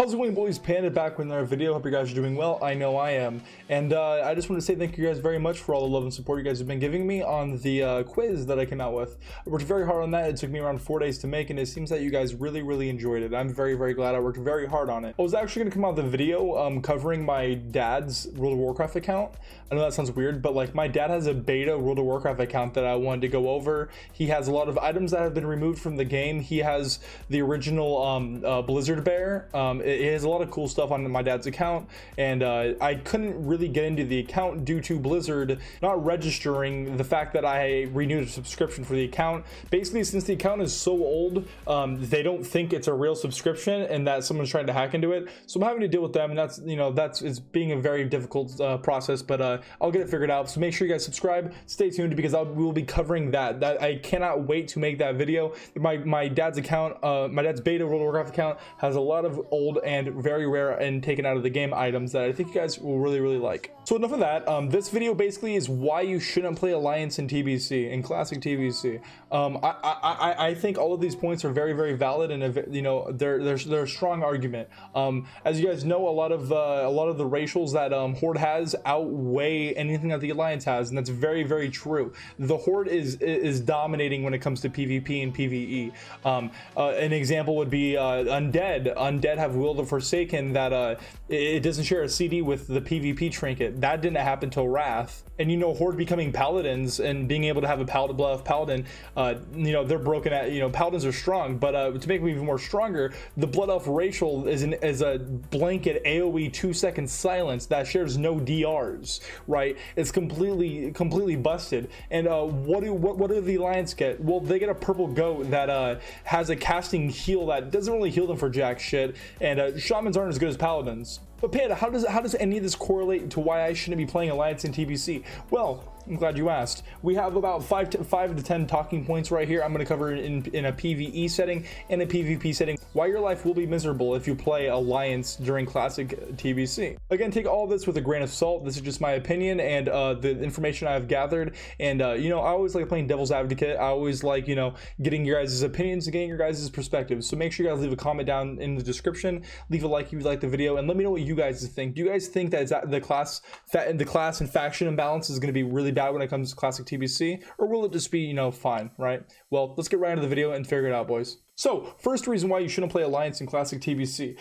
How's it going, boys? Panda back with another video. Hope you guys are doing well. I know I am. And I just want to say thank you guys very much for all the love and support you guys have been giving me on the quiz that I came out with. I worked very hard on that. It took me around 4 days to make, and it seems that you guys really enjoyed it. I'm very glad. I worked very hard on it. I was actually going to come out with a video covering my dad's World of Warcraft account. I know that sounds weird, but like my dad has a beta World of Warcraft account that I wanted to go over. He has a lot of items that have been removed from the game. He has the original Blizzard Bear. It has a lot of cool stuff on my dad's account, and I couldn't really get into the account due to Blizzard not registering the fact that I renewed a subscription for the account. Basically, since the account is so old, they don't think it's a real subscription and that someone's trying to hack into it. So I'm having to deal with them, and it's being a very difficult process, but I'll get it figured out. So make sure you guys subscribe, stay tuned, because we will be covering that. I cannot wait to make that video. My dad's account, my dad's beta World of Warcraft account, has a lot of old and very rare and taken out of the game items that I think you guys will really like. So enough of that. This video basically is why you shouldn't play Alliance in TBC, in classic TBC. I think all of these points are very valid, and they're a strong argument. As you guys know, a lot of the racials that Horde has outweigh anything that the Alliance has, and that's very true. The Horde is dominating when it comes to PvP and PvE. An example would be Undead. Undead have Will the Forsaken that it doesn't share a CD with the PvP trinket. That didn't happen till Wrath. And Horde becoming paladins and being able to have a blood elf paladin, they're broken at, paladins are strong, but to make them even more stronger, the blood elf racial is a blanket AoE 2-second silence that shares no DRs, right? It's completely busted. And what do the Alliance get? Well, they get a purple goat that has a casting heal that doesn't really heal them for jack shit, and shamans aren't as good as paladins. But Panda, how does any of this correlate to why I shouldn't be playing Alliance in TBC? Well, I'm glad you asked. We have about 5 to 10 talking points right here. I'm going to cover in a PvE setting and a PvP setting why your life will be miserable if you play Alliance during classic TBC. Again, take all this with a grain of salt. This is just my opinion and the information I've gathered. And I always like playing devil's advocate. I always like getting your guys' opinions and getting your guys' perspectives. So make sure you guys leave a comment down in the description. Leave a like if you like the video, and let me know what you guys think. Do you guys think that the class and faction imbalance is going to be really bad when it comes to classic TBC, or will it just be fine, right? Well, let's get right into the video and figure it out, boys. So first reason why you shouldn't play Alliance in classic TBC.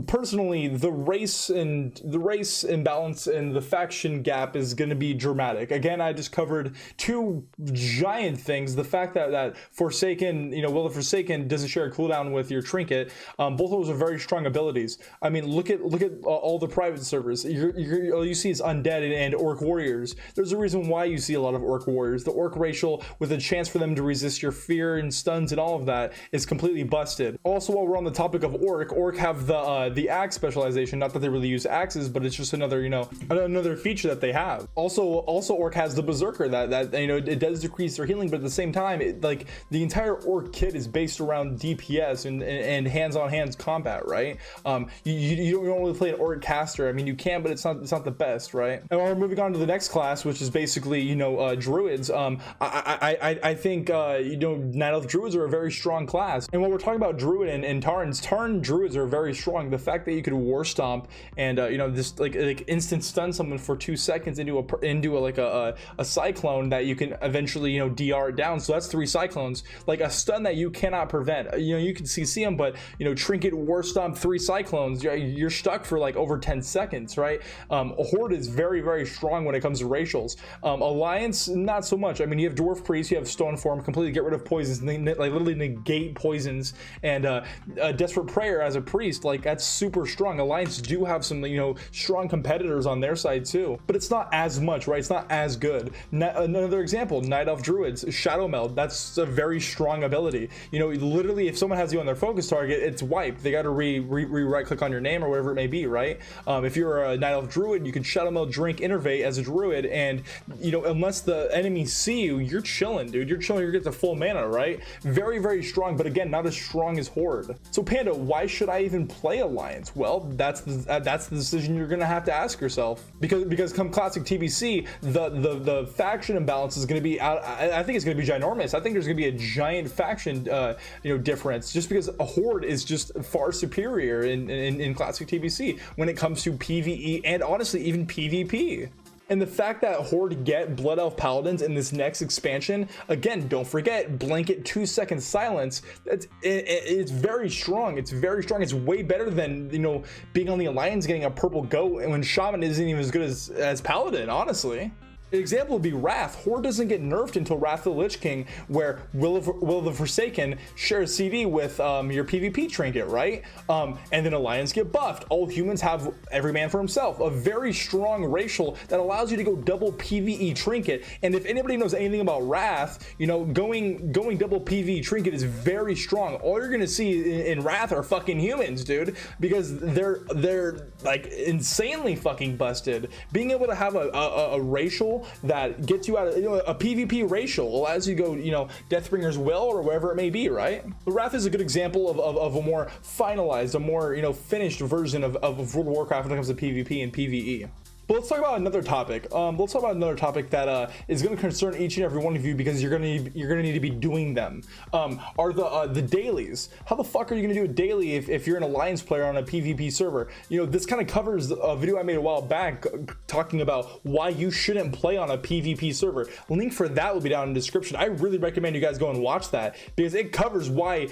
Personally, the race imbalance and the faction gap is going to be dramatic. Again, I just covered two giant things. The fact that Forsaken, Will the Forsaken doesn't share a cooldown with your trinket. Both of those are very strong abilities. I mean, look at all the private servers. All you see is Undead and Orc Warriors. There's a reason why you see a lot of Orc Warriors. The Orc racial, with a chance for them to resist your fear and stuns and all of that, is completely busted. Also, while we're on the topic of Orc have the axe specialization. Not that they really use axes, but it's just another another feature that they have. Also Orc has the Berserker that it does decrease their healing, but at the same time, the entire Orc kit is based around DPS and hands-on-hands combat, right? You don't really play an Orc caster. I mean, you can, but it's not the best, right? And we're moving on to the next class, which is basically Druids. I think Night Elf Druids are a very strong class. And when we're talking about Druid and Tarn Druids are very strong. The fact that you could War Stomp and just like instant stun someone for 2 seconds into a cyclone that you can eventually DR down. So that's 3 cyclones, like a stun that you cannot prevent. You can CC them, but trinket War Stomp 3 cyclones, you're stuck for like over 10 seconds, right? Horde is very strong when it comes to racials. Alliance, not so much. I mean, you have Dwarf Priest, you have Stone Form, completely get rid of poisons, like literally negate poisons, and Desperate Prayer as a priest, like that's super strong. Alliance do have some strong competitors on their side too, but it's not as much, right? It's not as good. Another example, Night Elf Druids, Shadow Meld, that's a very strong ability. Literally, if someone has you on their focus target, it's wiped. They got to right click on your name or whatever it may be, right? If you're a Night Elf Druid, you can Shadow Meld, drink, innervate as a Druid, and unless the enemies see you, you're chilling, dude. You're chilling. You get the full mana, right? Very strong, but again, not as strong as Horde. So Panda, why should I even play alliance? Well, that's the decision you're gonna have to ask yourself, because come classic TBC, the faction imbalance is gonna be out. I think it's gonna be ginormous. I think there's gonna be a giant faction difference, just because a horde is just far superior in classic TBC when it comes to PvE and honestly even PvP. And the fact that Horde get Blood Elf Paladins in this next expansion, again, don't forget, blanket 2-second silence, it's very strong. It's very strong. It's way better than, you know, being on the Alliance getting a purple goat and when Shaman isn't even as good as Paladin, honestly. An example would be Wrath. Horde doesn't get nerfed until Wrath of the Lich King, where Will of the Forsaken shares CD with your PvP trinket, right? And then Alliance get buffed. All humans have every man for himself. A very strong racial that allows you to go double PvE trinket. And if anybody knows anything about Wrath, you know, going double PvE trinket is very strong. All you're gonna see in Wrath are fucking humans, dude, because they're like insanely fucking busted. Being able to have a racial that gets you out of, you know, a PvP racial allows you to go, you know, Deathbringer's Will or wherever it may be, right? The Wrath is a good example of a more finalized, a more, you know, finished version of World of Warcraft when it comes to PvP and PvE. But let's talk about another topic. Let's talk about another topic that is going to concern each and every one of you, because you're going to need to be doing them. Are the dailies? How the fuck are you going to do a daily if you're an Alliance player on a PvP server? You know, this kind of covers a video I made a while back talking about why you shouldn't play on a PvP server. Link for that will be down in the description. I really recommend you guys go and watch that, because it covers why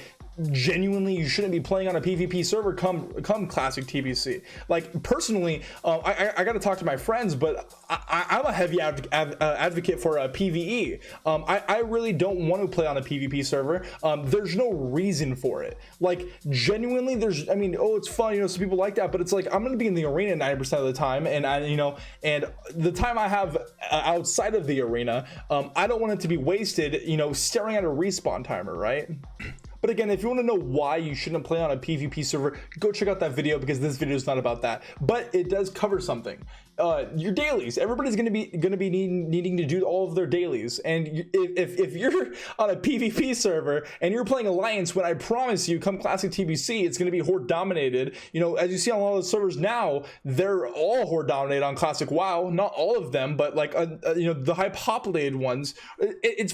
genuinely you shouldn't be playing on a PvP server come classic TBC. Like personally, I got to talk to my friends, but I'm a heavy advocate for a PvE. I really don't want to play on a PvP server. There's no reason for it. Like genuinely, I mean, oh, it's fun, you know, some people like that, but it's like I'm gonna be in the arena 90% of the time, and and the time I have outside of the arena, I don't want it to be wasted, you know, staring at a respawn timer, right? But again, if you want to know why you shouldn't play on a PvP server, go check out that video, because this video is not about that, but it does cover something. Your dailies. Everybody's gonna be needing to do all of their dailies, and if you're on a PvP server and you're playing Alliance, when I promise you, come classic TBC, it's gonna be Horde dominated. You know, as you see on all the servers now, they're all Horde dominated on classic WoW. Not all of them, but like you know, the high populated ones. It's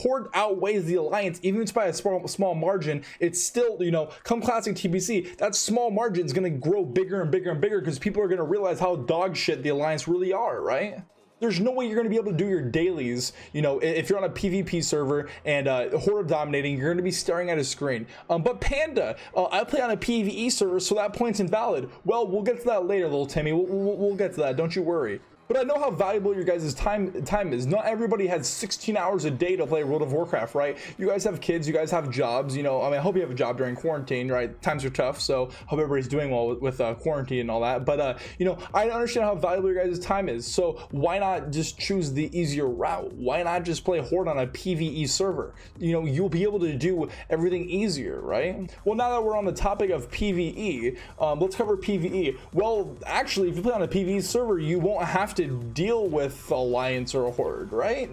Horde outweighs the Alliance, even if it's by a small margin. It's still, you know, come classic TBC, that small margin is gonna grow bigger and bigger and bigger, because people are gonna realize how dog shit the Alliance really are, right? There's no way you're going to be able to do your dailies, you know, if you're on a PvP server and Horde dominating, you're going to be staring at a screen. But Panda, I play on a PvE server, so that point's invalid. Well, we'll get to that later, little Timmy. We'll get to that. Don't you worry. But I know how valuable your guys' time is. Not everybody has 16 hours a day to play World of Warcraft, right? You guys have kids, you guys have jobs, you know. I mean, I hope you have a job during quarantine, right? Times are tough, so hope everybody's doing well with quarantine and all that. But you know, I understand how valuable your guys' time is. So why not just choose the easier route? Why not just play Horde on a PvE server? You know, you'll be able to do everything easier, right? Well, now that we're on the topic of PvE, let's cover PvE. Well, actually, if you play on a PvE server, you won't have to deal with Alliance or a Horde, right?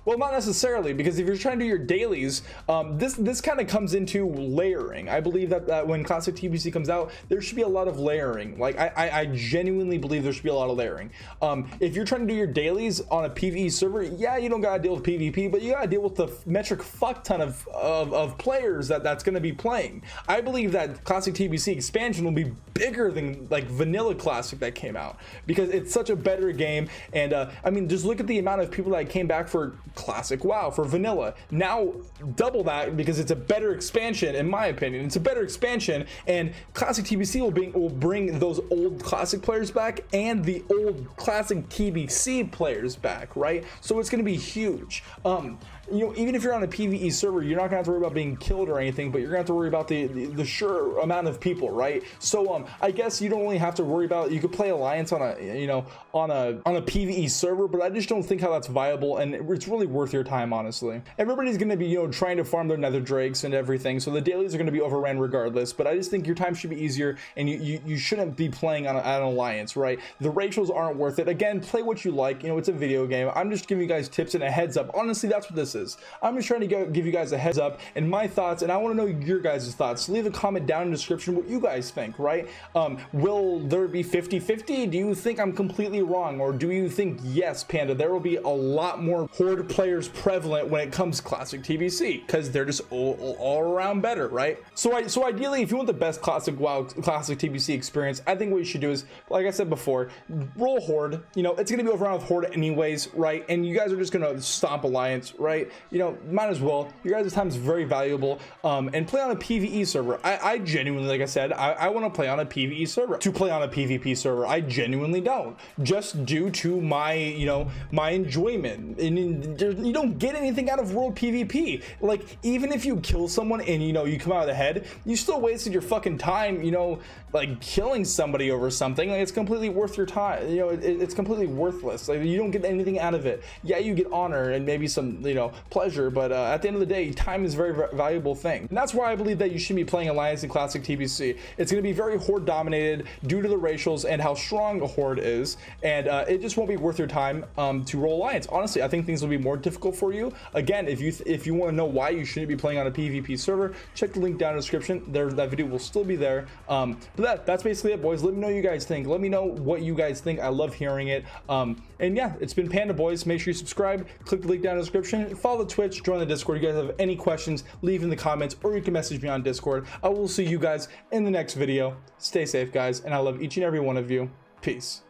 Well, not necessarily, because if you're trying to do your dailies, this kind of comes into layering. I believe that when classic TBC comes out, there should be a lot of layering. Like I genuinely believe there should be a lot of layering. If you're trying to do your dailies on a PvE server, yeah, you don't gotta deal with PvP, but you gotta deal with the metric fuck ton of players that's gonna be playing. I believe that classic TBC expansion will be bigger than like vanilla classic that came out, because it's such a better game. And I mean, just look at the amount of people that came back for classic WoW, for vanilla. Now double that, because it's a better expansion. In my opinion, it's a better expansion, and classic TBC will bring those old classic players back and the old classic TBC players back, right? So it's going to be huge. You know, even if you're on a PvE server, you're not gonna have to worry about being killed or anything, but you're gonna have to worry about the sure amount of people, right? So I guess you don't really have to worry about, you could play Alliance on a, you know, on a PvE server, but I just don't think how that's viable, and it's really worth your time, honestly. Everybody's gonna be, you know, trying to farm their nether drakes and everything, so the dailies are gonna be overran regardless, but I just think your time should be easier, and you shouldn't be playing on an Alliance, right? The racials aren't worth it. Again, play what you like, you know, it's a video game. I'm just giving you guys tips and a heads up. Honestly, that's what this is. is. I'm just trying to give you guys a heads up and my thoughts, and I want to know your guys' thoughts. Leave a comment down in the description what you guys think, right? Will there be 50-50? Do you think I'm completely wrong, or do you think, yes, Panda, there will be a lot more Horde players prevalent when it comes to classic TBC, because they're just all around better, right? So ideally, if you want the best classic WoW, classic TBC experience, I think what you should do is, like I said before, roll Horde. You know, it's gonna be over around with Horde anyways, right? And you guys are just gonna stomp Alliance, right? You know, might as well. Your guys' time is very valuable. And play on a PvE server. I genuinely, like I said, I want to play on a PvE server. To play on a PvP server, I genuinely don't. Just due to my, you know, my enjoyment. And you don't get anything out of world PvP. Like, even if you kill someone and, you know, you come out of the head, you still wasted your fucking time, you know, like killing somebody over something. Like, it's completely worth your time. You know, it's completely worthless. Like, you don't get anything out of it. Yeah, you get honor and maybe some, you know, pleasure, but at the end of the day, time is a very valuable thing. And that's why I believe that you should be playing Alliance in classic TBC. It's going to be very Horde dominated due to the racials and how strong a Horde is, and it just won't be worth your time to roll Alliance. Honestly, I think things will be more difficult for you. Again, if you want to know why you shouldn't be playing on a PvP server, check the link down in the description. That video will still be there. But that's basically it, boys. Let me know what you guys think. Let me know what you guys think. I love hearing it. And yeah, it's been Panda Boys. Make sure you subscribe, click the link down in the description, follow the Twitch, join the Discord. You guys have any questions, leave in the comments, or you can message me on Discord. I will see you guys in the next video. Stay safe, guys, and I love each and every one of you. Peace.